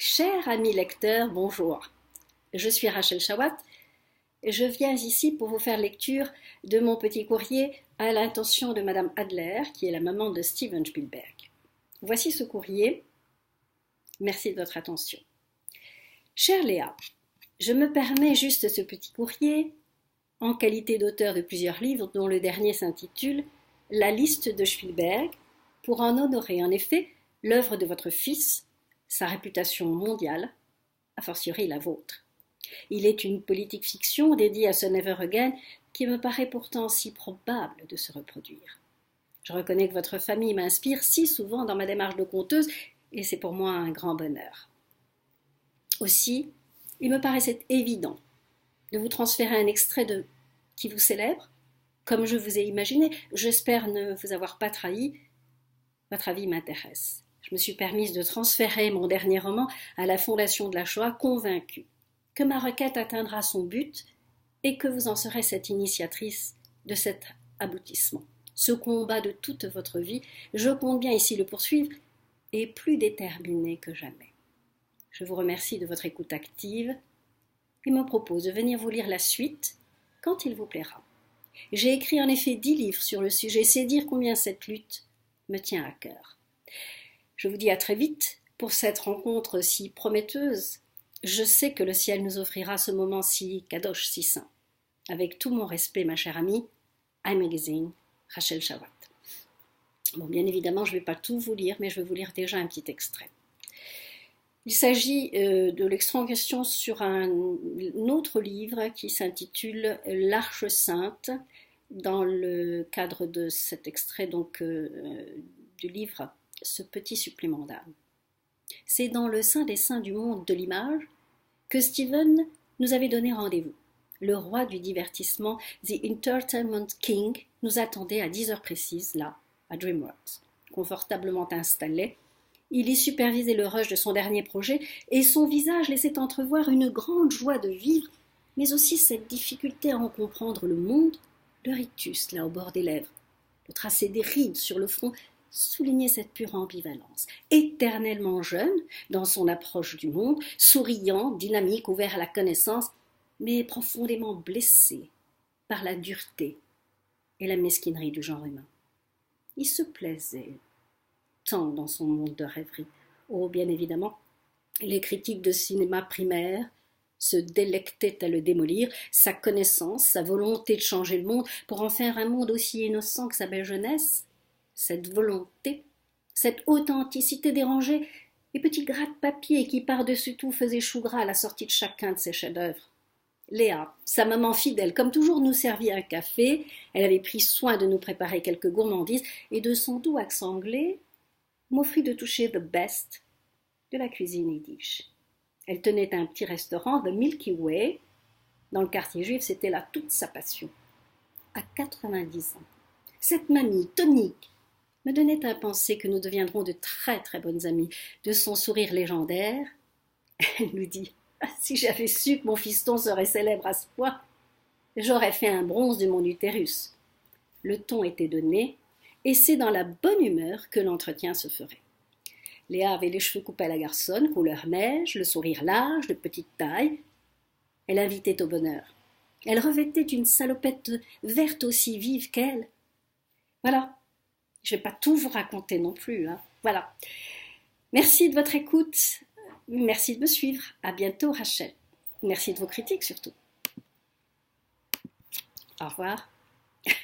Cher ami lecteur, bonjour. Je suis Rachel Chawat et je viens ici pour vous faire lecture de mon petit courrier à l'intention de Madame Adler, qui est la maman de Steven Spielberg. Voici ce courrier. Merci de votre attention. Chère Léa, je me permets juste ce petit courrier en qualité d'auteur de plusieurs livres dont le dernier s'intitule La liste de Spielberg, pour en honorer en effet l'œuvre de votre fils, sa réputation mondiale, a fortiori la vôtre. Il est une politique fiction dédiée à ce Never Again qui me paraît pourtant si probable de se reproduire. Je reconnais que votre famille m'inspire si souvent dans ma démarche de conteuse et c'est pour moi un grand bonheur. Aussi, il me paraissait évident de vous transférer un extrait qui vous célèbre, comme je vous ai imaginé. J'espère ne vous avoir pas trahi. Votre avis m'intéresse. Je me suis permise de transférer mon dernier roman à la Fondation de la Shoah, convaincue que ma requête atteindra son but et que vous en serez cette initiatrice de cet aboutissement. Ce combat de toute votre vie, je compte bien ici le poursuivre, est plus déterminé que jamais. Je vous remercie de votre écoute active et me propose de venir vous lire la suite quand il vous plaira. J'ai écrit en effet 10 livres sur le sujet, c'est dire combien cette lutte me tient à cœur. Je vous dis à très vite pour cette rencontre si prometteuse. Je sais que le ciel nous offrira ce moment si kadosh, si saint. Avec tout mon respect, ma chère amie, iMagazine, Rachel Chawat. Bon, bien évidemment, je ne vais pas tout vous lire, mais je vais vous lire déjà un petit extrait. Il s'agit de l'extrait en question sur un autre livre qui s'intitule L'Arche Sainte, dans le cadre de cet extrait donc, du livre ce petit supplément d'âme. C'est dans le sein des saints du monde de l'image que Steven nous avait donné rendez-vous. Le roi du divertissement, The Entertainment King, nous attendait à 10 heures précises, là, à DreamWorks. Confortablement installé, il y supervisait le rush de son dernier projet et son visage laissait entrevoir une grande joie de vivre, mais aussi cette difficulté à en comprendre le monde, le rictus là au bord des lèvres, le tracé des rides sur le front soulignait cette pure ambivalence. Éternellement jeune dans son approche du monde, souriant, dynamique, ouvert à la connaissance, mais profondément blessé par la dureté et la mesquinerie du genre humain. Il se plaisait tant dans son monde de rêverie. Oh, bien évidemment, les critiques de cinéma primaire se délectaient à le démolir, sa connaissance, sa volonté de changer le monde pour en faire un monde aussi innocent que sa belle jeunesse. Cette volonté, cette authenticité dérangeait les petits gras de papier qui par-dessus tout faisaient chou gras à la sortie de chacun de ses chefs-d'œuvre. Léa, sa maman fidèle, comme toujours, nous servit un café. Elle avait pris soin de nous préparer quelques gourmandises et de son doux accent anglais m'offrit de toucher the best de la cuisine yiddish. Elle tenait un petit restaurant, The Milky Way. Dans le quartier juif, c'était là toute sa passion. À 90 ans, cette mamie tonique me donnait à penser que nous deviendrons de très très bonnes amies. De son sourire légendaire, elle nous dit « Si j'avais su que mon fiston serait célèbre à ce point, j'aurais fait un bronze de mon utérus. » Le ton était donné, et c'est dans la bonne humeur que l'entretien se ferait. Léa avait les cheveux coupés à la garçonne, couleur neige, le sourire large, de petite taille. Elle invitait au bonheur. Elle revêtait une salopette verte aussi vive qu'elle. Voilà. Je ne vais pas tout vous raconter non plus. Hein. Voilà. Merci de votre écoute. Merci de me suivre. À bientôt, Rachel. Merci de vos critiques surtout. Au revoir.